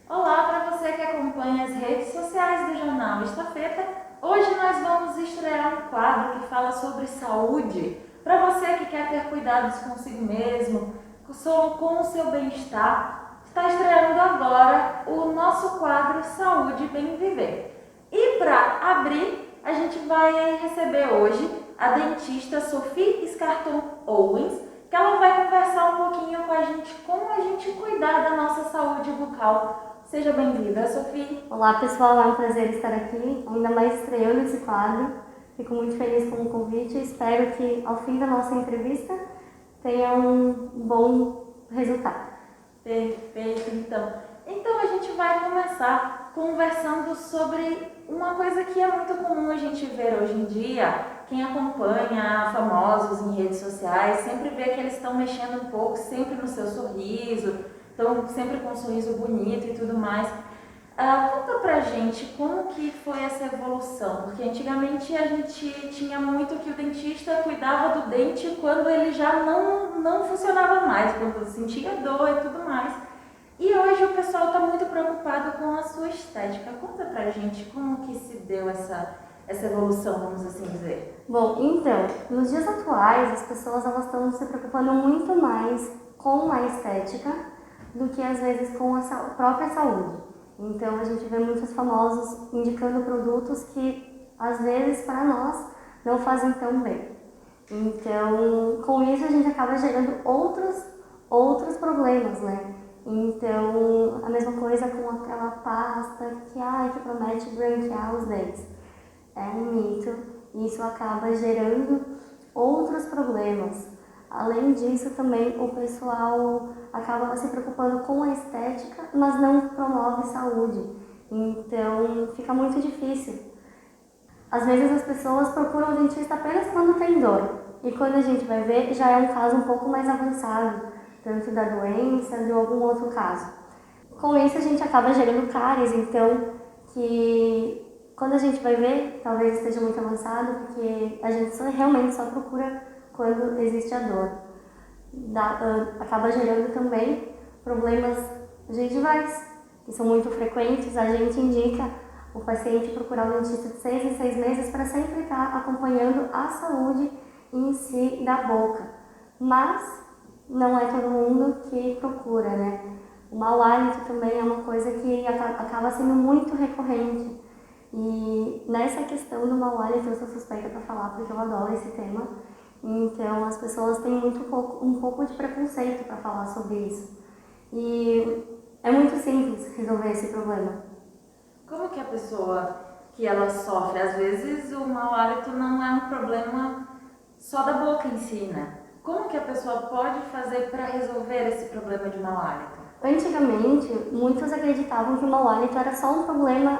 Olá para você que acompanha as redes sociais do Jornal Estafeta. Hoje nós vamos estrear um quadro que fala sobre saúde. Para você que quer ter cuidados consigo mesmo, com o seu bem-estar, está estreando agora o nosso quadro Saúde e Bem Viver. E para abrir, a gente vai receber hoje a dentista Sophie Scarton Owens, que ela vai conversar um pouquinho com a gente como a gente cuidar da nossa saúde bucal. Seja bem-vinda, Sophie. Olá pessoal, é um prazer estar aqui, ainda mais estreando esse quadro. Fico muito feliz com o convite e espero que ao fim da nossa entrevista tenha um bom resultado. Perfeito, então a gente vai começar conversando sobre uma coisa que é muito comum a gente ver hoje em dia. Quem acompanha famosos em redes sociais sempre vê que eles estão mexendo um pouco sempre no seu sorriso, estão sempre com um sorriso bonito e tudo mais. Conta pra gente como que foi essa evolução, porque antigamente a gente tinha muito que o dentista cuidava do dente quando ele já não funcionava mais, quando sentia dor e tudo mais. E hoje o pessoal está muito preocupado com a sua estética. Conta pra gente como que se deu essa evolução, vamos assim dizer. Bom, então, nos dias atuais as pessoas elas estão se preocupando muito mais com a estética do que às vezes com a própria saúde. Então a gente vê muitos famosos indicando produtos que às vezes para nós não fazem tão bem. Então com isso a gente acaba gerando outros problemas, né? Então a mesma coisa com aquela pasta que promete branquear os dentes. É um mito e isso acaba gerando outros problemas. Além disso, também o pessoal acaba se preocupando com a estética, mas não promove saúde. Então, fica muito difícil. Às vezes as pessoas procuram o dentista apenas quando tem dor. E quando a gente vai ver, já é um caso um pouco mais avançado, tanto da doença, de algum outro caso. Com isso, a gente acaba gerando cáries, então, que quando a gente vai ver, talvez esteja muito avançado, porque a gente realmente só procura quando existe a dor. Acaba gerando também problemas gengivais, que são muito frequentes. A gente indica o paciente procurar o dentista de 6 em 6 meses para sempre estar acompanhando a saúde em si da boca. Mas não é todo mundo que procura, né? O mau hálito também é uma coisa que acaba sendo muito recorrente. E nessa questão do mau hálito eu sou suspeita para falar porque eu adoro esse tema. Então as pessoas têm um pouco de preconceito para falar sobre isso. E é muito simples resolver esse problema. Como que a pessoa que ela sofre, às vezes o mau hálito não é um problema só da boca em si, né? Como que a pessoa pode fazer para resolver esse problema de mau hálito? Antigamente, muitos acreditavam que o mau hálito era só um problema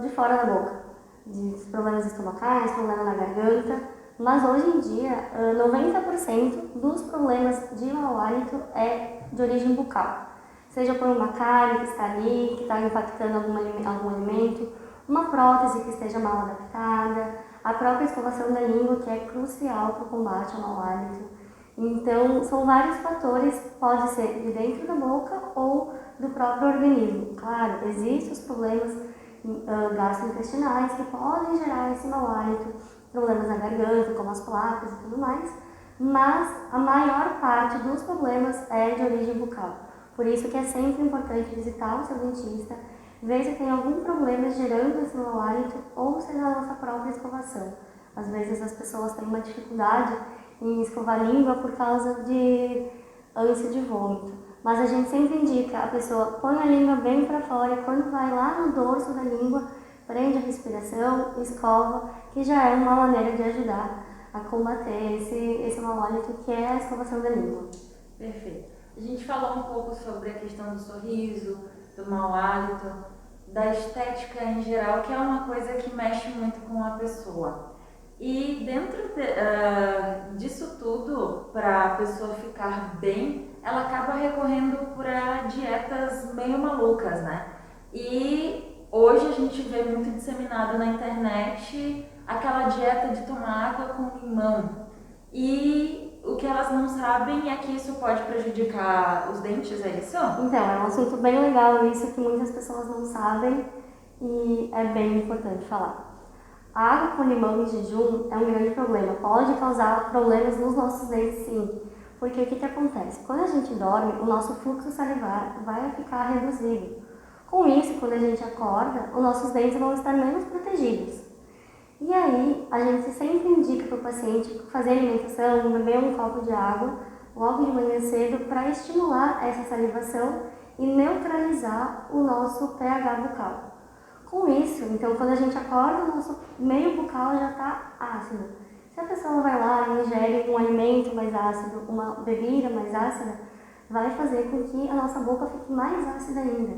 de fora da boca, de problemas estomacais, problema na garganta, mas hoje em dia 90% dos problemas de mau hálito é de origem bucal. Seja por uma cárie que está ali, que está impactando algum alimento, uma prótese que esteja mal adaptada, a própria escovação da língua, que é crucial para o combate ao mau hálito. Então, são vários fatores, pode ser de dentro da boca ou do próprio organismo. Claro, existem os problemas gastrointestinais que podem gerar esse mau hálito, problemas na garganta, como as placas e tudo mais, mas a maior parte dos problemas é de origem bucal. Por isso que é sempre importante visitar o seu dentista, ver se tem algum problema gerando esse mau hálito ou se é na nossa própria escovação. Às vezes as pessoas têm uma dificuldade em escovar a língua por causa de ânsia de vômito. Mas a gente sempre indica a pessoa põe a língua bem para fora e quando vai lá no dorso da língua, prende a respiração, escova, que já é uma maneira de ajudar a combater esse mau hálito que é a escovação da língua. Perfeito. A gente falou um pouco sobre a questão do sorriso, do mau hálito, da estética em geral, que é uma coisa que mexe muito com a pessoa. E dentro disso tudo, para a pessoa ficar bem, ela acaba recorrendo para dietas meio malucas, né? E hoje a gente vê muito disseminado na internet aquela dieta de tomar água com limão. E o que elas não sabem é que isso pode prejudicar os dentes, é isso? Então, é um assunto bem legal isso que muitas pessoas não sabem e é bem importante falar. A água com limão em jejum é um grande problema, pode causar problemas nos nossos dentes sim, porque o que acontece? Quando a gente dorme, o nosso fluxo salivar vai ficar reduzido. Com isso, quando a gente acorda, os nossos dentes vão estar menos protegidos. E aí, a gente sempre indica para o paciente fazer alimentação, beber um copo de água logo de manhã cedo para estimular essa salivação e neutralizar o nosso pH bucal. Com isso, então, quando a gente acorda, o nosso meio bucal já está ácido. Se a pessoa vai lá e ingere um alimento mais ácido, uma bebida mais ácida, vai fazer com que a nossa boca fique mais ácida ainda.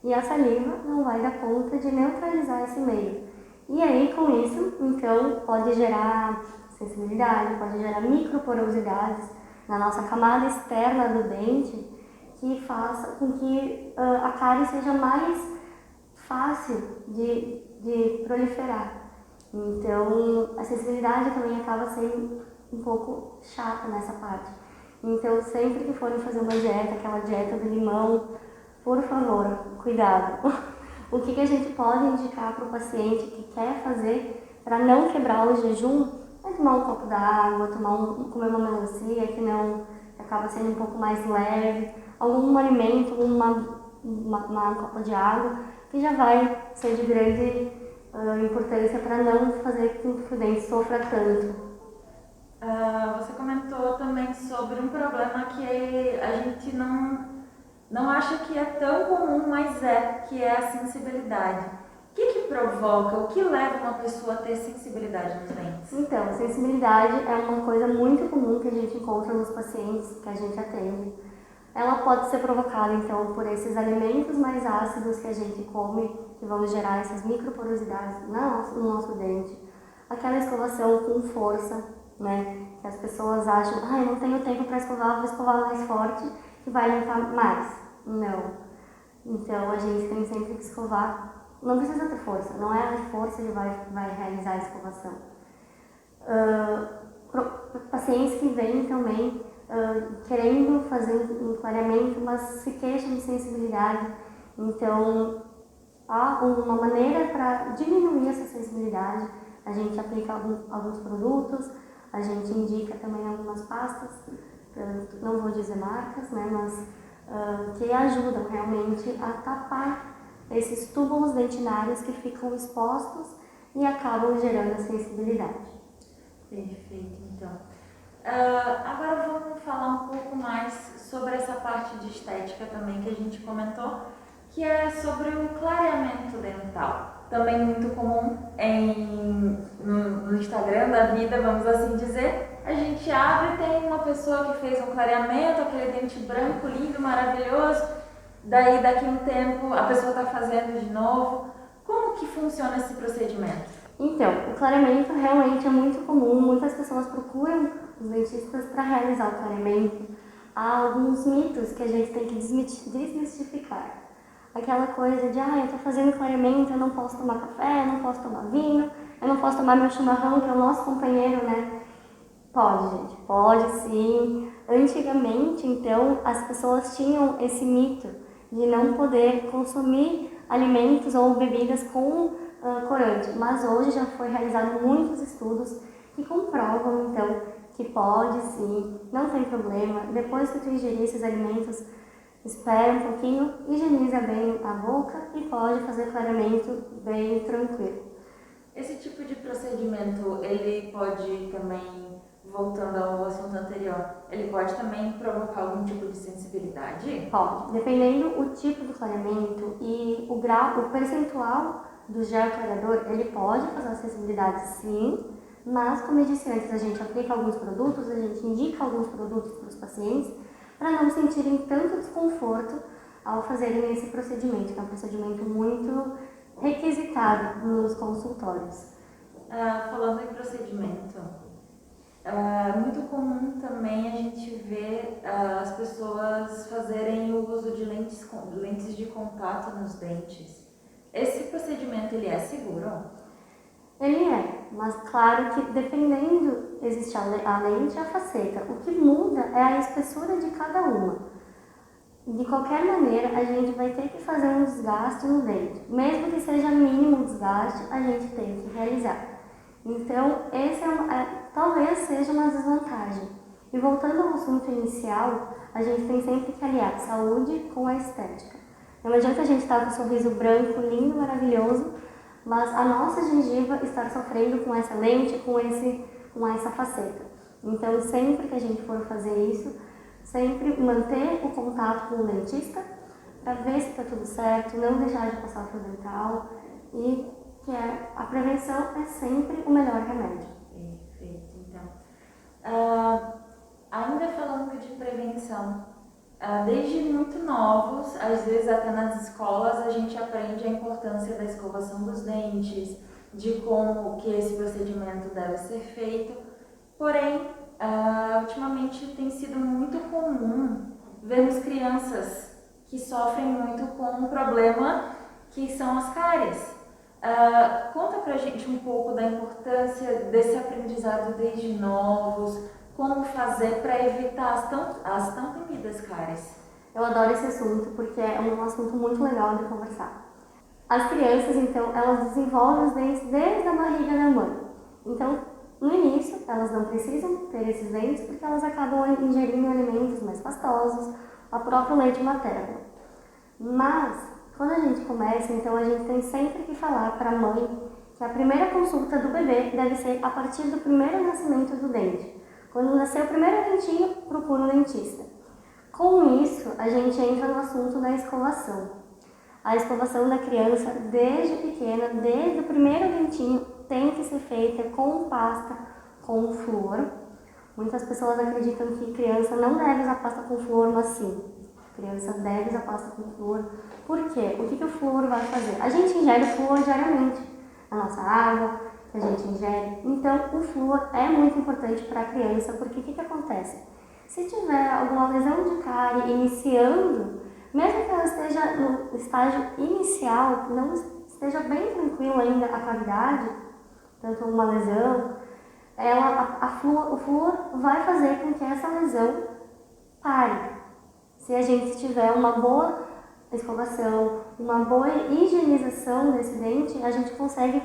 E a saliva não vai dar conta de neutralizar esse meio. E aí, com isso, então, pode gerar sensibilidade, pode gerar microporosidades na nossa camada externa do dente, que faça com que a cárie seja mais fácil de proliferar. Então, a sensibilidade também acaba sendo um pouco chata nessa parte. Então, sempre que forem fazer uma dieta, aquela dieta do limão, por favor, cuidado. O que a gente pode indicar para o paciente que quer fazer para não quebrar o jejum é tomar um copo d'água, comer uma melancia que acaba sendo um pouco mais leve, algum alimento, uma copa de água, que já vai ser de grande importância para não fazer com que o dente sofra tanto. Você comentou também sobre um problema que a gente não acha que é tão comum, mas que é a sensibilidade. O que provoca, o que leva uma pessoa a ter sensibilidade nos dentes? Então, sensibilidade é uma coisa muito comum que a gente encontra nos pacientes que a gente atende. Ela pode ser provocada, então, por esses alimentos mais ácidos que a gente come, que vão gerar essas microporosidades no nosso dente. Aquela escovação com força, né? Que as pessoas acham, eu não tenho tempo para escovar, vou escovar mais forte, que vai limpar mais. Não. Então, a gente tem sempre que escovar. Não precisa ter força, não é a força que vai realizar a escovação. Pacientes que vêm também querendo fazer um clareamento, mas se queixam de sensibilidade. Então, há uma maneira para diminuir essa sensibilidade. A gente aplica alguns produtos, a gente indica também algumas pastas, não vou dizer marcas, né, mas que ajudam realmente a tapar esses túbulos dentinários que ficam expostos e acabam gerando a sensibilidade. Perfeito, então. Agora vamos falar um pouco mais sobre essa parte de estética também que a gente comentou, que é sobre o clareamento dental. Também muito comum no Instagram da vida, vamos assim dizer. A gente abre e tem uma pessoa que fez um clareamento, aquele dente branco, lindo, maravilhoso. Daí, daqui a um tempo, a pessoa está fazendo de novo. Como que funciona esse procedimento? Então, o clareamento realmente é muito comum. Muitas pessoas procuram os dentistas para realizar o clareamento. Há alguns mitos que a gente tem que desmistificar. Aquela coisa de, eu estou fazendo clareamento, eu não posso tomar café, eu não posso tomar vinho, eu não posso tomar meu chimarrão, que é o nosso companheiro, né? Pode, gente, pode sim. Antigamente, então, as pessoas tinham esse mito de não poder consumir alimentos ou bebidas com corante, mas hoje já foi realizado muitos estudos que comprovam, então, que pode sim, não tem problema. Depois que tu ingerir esses alimentos, espera um pouquinho, higieniza bem a boca e pode fazer clareamento bem tranquilo. Esse tipo de procedimento, ele pode também, voltando ao assunto anterior, ele pode também provocar algum tipo de sensibilidade? Pode, dependendo o tipo do clareamento e o grau, o percentual do gel clareador, ele pode fazer sensibilidade sim, mas como eu disse antes, a gente aplica alguns produtos, a gente indica alguns produtos para os pacientes para não sentirem tanto desconforto ao fazerem esse procedimento, que é um procedimento muito requisitado nos consultórios. Falando em procedimento, muito comum também a gente ver as pessoas fazerem o uso de lentes de contato nos dentes. Esse procedimento, ele é seguro? Ele é, mas claro que dependendo, existe a lente e a faceta. O que muda é a espessura de cada uma. De qualquer maneira, a gente vai ter que fazer um desgaste no dente. Mesmo que seja mínimo o desgaste, a gente tem que realizar. Então, esse talvez seja uma desvantagem. E voltando ao assunto inicial, a gente tem sempre que aliar saúde com a estética. Não adianta a gente estar com um sorriso branco, lindo, maravilhoso, mas a nossa gengiva estar sofrendo com essa lente, com essa faceta. Então, sempre que a gente for fazer isso, sempre manter o contato com o dentista para ver se está tudo certo, não deixar de passar o fio dental e que a prevenção é sempre o melhor remédio. Perfeito. Então, ainda falando de prevenção, desde muito novos, às vezes até nas escolas, a gente aprende a importância da escovação dos dentes, de como que esse procedimento deve ser feito. Porém, ultimamente tem sido muito comum vermos crianças que sofrem muito com um problema que são as cáries. Conta pra gente um pouco da importância desse aprendizado desde novos, como fazer para evitar as tão temidas cáries. Eu adoro esse assunto porque é um assunto muito legal de conversar. As crianças, então, elas desenvolvem os dentes desde a barriga da mãe. Então, no início, elas não precisam ter esses dentes porque elas acabam ingerindo alimentos mais pastosos, o próprio leite materno. Mas, quando a gente começa, então, a gente tem sempre que falar para a mãe que a primeira consulta do bebê deve ser a partir do primeiro nascimento do dente. Quando nascer o primeiro dentinho, procura um dentista. Com isso, a gente entra no assunto da escovação. A escovação da criança, desde pequena, desde o primeiro dentinho, tem que ser feita com pasta com flúor. Muitas pessoas acreditam que criança não deve usar pasta com flúor, mas sim, criança deve usar pasta com flúor. Por quê? O que o flúor vai fazer? A gente ingere flúor diariamente na nossa água, que a gente ingere. Então, o flúor é muito importante para a criança, porque o que acontece? Se tiver alguma lesão de cárie iniciando, mesmo que ela esteja no estágio inicial, não esteja bem tranquila ainda a cavidade, tanto uma lesão, o flúor vai fazer com que essa lesão pare. Se a gente tiver uma boa escovação, uma boa higienização desse dente, a gente consegue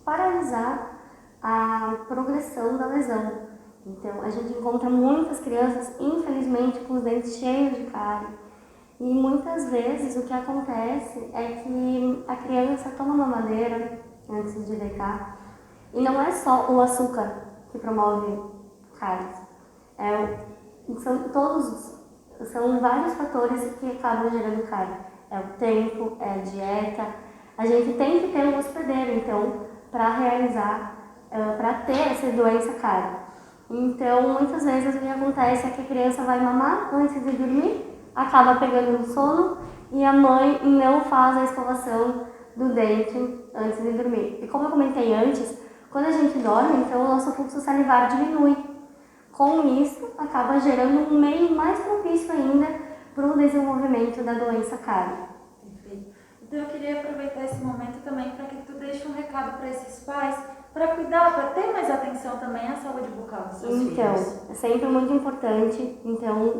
paralisar a progressão da lesão. Então, a gente encontra muitas crianças, infelizmente, com os dentes cheios de cárie. E muitas vezes o que acontece é que a criança toma mamadeira antes de deitar. E não é só o açúcar que promove cáries. São vários fatores que acabam gerando cárie. É o tempo, é a dieta. A gente tem que ter um hospedeiro, então, para ter essa doença cárie. Então, muitas vezes o que acontece é que a criança vai mamar antes de dormir, acaba pegando um sono e a mãe não faz a escovação do dente antes de dormir. E como eu comentei antes, quando a gente dorme, então o nosso fluxo salivar diminui. Com isso, acaba gerando um meio mais propício ainda para o desenvolvimento da doença cárie. Perfeito. Então eu queria aproveitar esse momento também para que tu deixe um recado para esses pais, para cuidar, para ter mais atenção também à saúde bucal dos seus filhos. Então, é sempre muito importante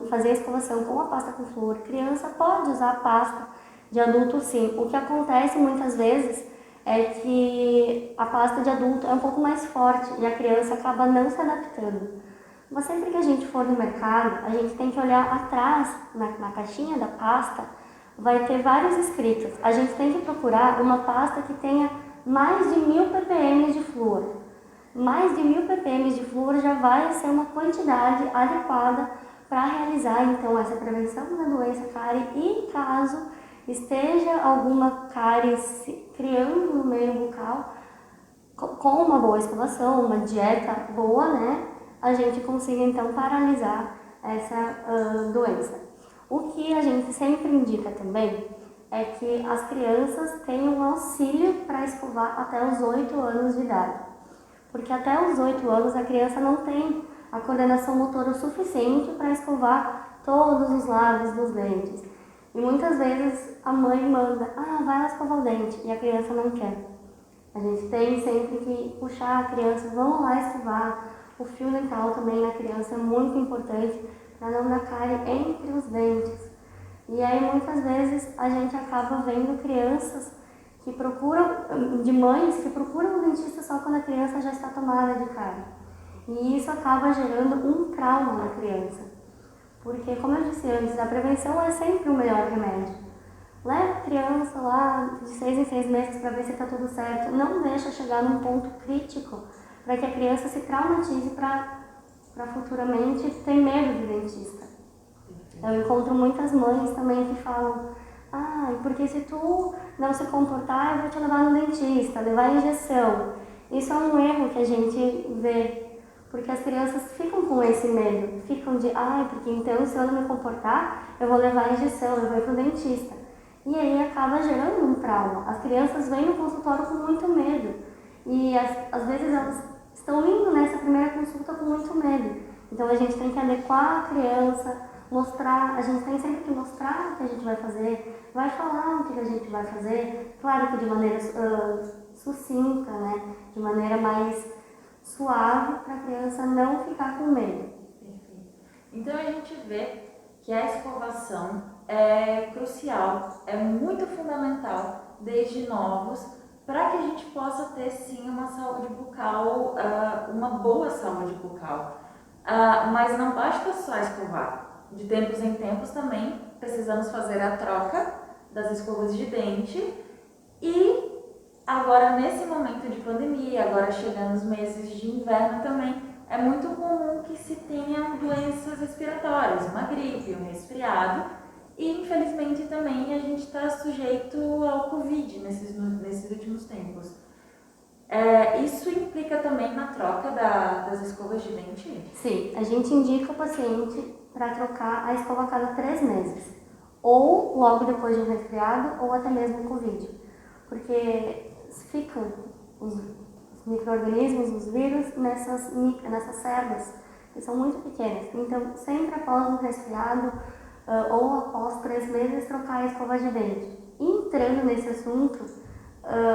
fazer a escovação com a pasta com flúor. Criança pode usar a pasta, de adulto sim. O que acontece muitas vezes é que a pasta de adulto é um pouco mais forte e a criança acaba não se adaptando. Mas sempre que a gente for no mercado, a gente tem que olhar atrás, na caixinha da pasta, vai ter vários escritos. A gente tem que procurar uma pasta que tenha mais de 1000 ppm de flúor. Mais de 1000 ppm de flúor já vai ser uma quantidade adequada para realizar então essa prevenção da doença cárie e caso esteja alguma cárie se criando no meio bucal, com uma boa escovação, uma dieta boa, né, a gente consiga então paralisar essa doença. O que a gente sempre indica também é que as crianças tenham um auxílio para escovar até os 8 anos de idade. Porque até os 8 anos a criança não tem a coordenação motora suficiente para escovar todos os lados dos dentes. E muitas vezes a mãe manda, vai lá escovar o dente, e a criança não quer. A gente tem sempre que puxar a criança, vamos lá escovar. O fio dental também na criança é muito importante para não dar cárie entre os dentes. E aí muitas vezes a gente acaba vendo crianças que procuram, de mães que procuram o dentista só quando a criança já está tomada de cárie. E isso acaba gerando um trauma na criança. Porque, como eu disse antes, a prevenção é sempre o melhor remédio. Leva a criança lá de 6 em 6 meses para ver se está tudo certo. Não deixa chegar num ponto crítico para que a criança se traumatize para futuramente ter medo do dentista. Eu encontro muitas mães também que falam: porque se tu não se comportar, eu vou te levar no dentista, levar injeção. Isso é um erro que a gente vê, porque as crianças ficam com esse medo, ficam de, porque então se eu não me comportar, eu vou levar injeção, eu vou ir pro dentista. E aí acaba gerando um trauma. As crianças vêm no consultório com muito medo e às vezes elas estão indo nessa primeira consulta com muito medo. Então a gente tem que adequar a criança, mostrar, a gente tem sempre que mostrar o que a gente vai fazer, vai falar o que a gente vai fazer, claro que de maneira sucinta, né? De maneira mais suave, para a criança não ficar com medo. Perfeito. Então a gente vê que a escovação é crucial, é muito fundamental desde novos, para que a gente possa ter sim uma saúde bucal, uma boa saúde bucal. Mas não basta só escovar. De tempos em tempos também precisamos fazer a troca das escovas de dente. E agora, nesse momento de pandemia, agora chegando os meses de inverno também, é muito comum que se tenham doenças respiratórias, uma gripe, um resfriado. E infelizmente também a gente está sujeito ao Covid nesses últimos tempos. Isso implica também na troca das escovas de dente? Sim, a gente indica o paciente para trocar a escova a cada 3 meses, ou logo depois de um resfriado, ou até mesmo Covid, porque ficam os micro-organismos, os vírus, nessas cerdas, que são muito pequenas. Então, sempre após um resfriado, ou após 3 meses, trocar a escova de dente. Entrando nesse assunto,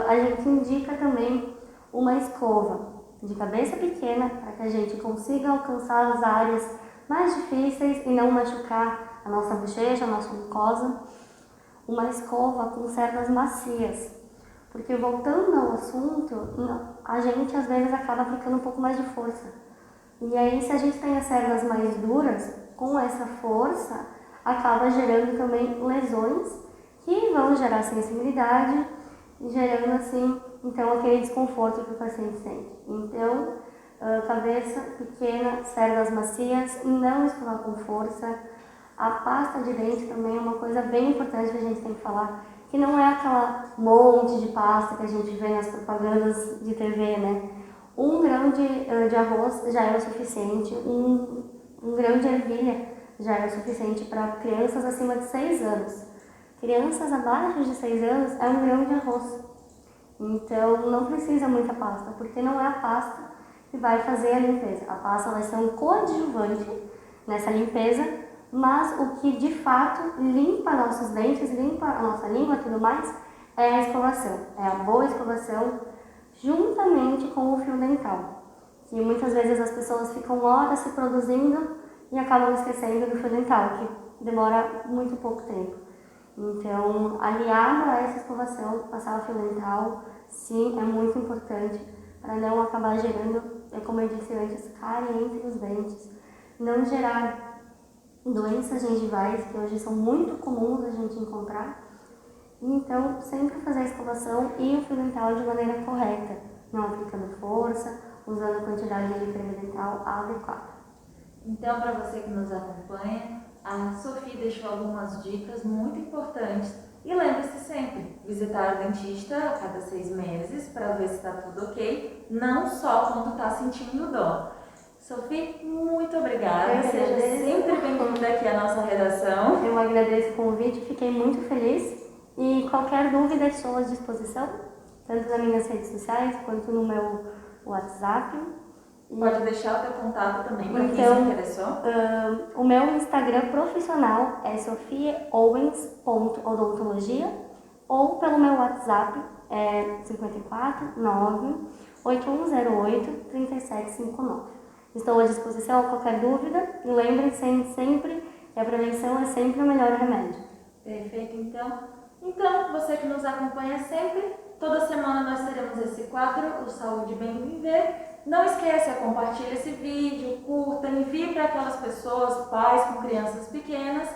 a gente indica também uma escova de cabeça pequena para que a gente consiga alcançar as áreas mais difíceis e não machucar a nossa bochecha, a nossa mucosa. Uma escova com cerdas macias, porque voltando ao assunto, a gente às vezes acaba aplicando um pouco mais de força. E aí, se a gente tem as cerdas mais duras, com essa força, acaba gerando também lesões que vão gerar sensibilidade, gerando assim, então, aquele desconforto que o paciente sente. Então, cabeça pequena, cerdas macias, não escovar com força. A pasta de dente também é uma coisa bem importante que a gente tem que falar, que não é aquela monte de pasta que a gente vê nas propagandas de TV, né? 1 grão de arroz já é o suficiente, um grão de ervilha já é o suficiente para crianças acima de 6 anos. Crianças abaixo de 6 anos é 1 grão de arroz. Então, não precisa muita pasta, porque não é a pasta que vai fazer a limpeza. A pasta vai ser um coadjuvante nessa limpeza, mas o que de fato limpa nossos dentes, limpa a nossa língua e tudo mais, é a escovação. É a boa escovação juntamente com o fio dental. Que muitas vezes as pessoas ficam horas se produzindo e acabam esquecendo do fio dental, que demora muito pouco tempo. Então, aliado a essa escovação, passar o fio dental, sim, é muito importante para não acabar gerando, como eu disse antes, cárie entre os dentes, não gerar doenças gengivais, que hoje são muito comuns a gente encontrar. Então, sempre fazer a escovação e o fio dental de maneira correta, não aplicando força, usando a quantidade de creme dental adequada. Então, para você que nos acompanha, a Sofia deixou algumas dicas muito importantes. E lembre-se sempre, visitar o dentista a cada 6 meses para ver se está tudo ok, não só quando está sentindo dor. Sofia, muito obrigada. Seja sempre bem-vinda aqui à nossa redação. Eu agradeço o convite, fiquei muito feliz. E qualquer dúvida estou à disposição, tanto nas minhas redes sociais quanto no meu WhatsApp. Pode deixar o teu contato também para quem se interessou. O meu Instagram profissional é sofiaowens.odontologia ou pelo meu WhatsApp, 54 9 8108 3759. Estou à disposição a qualquer dúvida e lembrem-se sempre que a prevenção é sempre o melhor remédio. Perfeito, então. Então, você que nos acompanha sempre, toda semana nós teremos esse quadro, o Saúde Bem Viver. Não esqueça, compartilhe esse vídeo, curta, envie para aquelas pessoas, pais com crianças pequenas.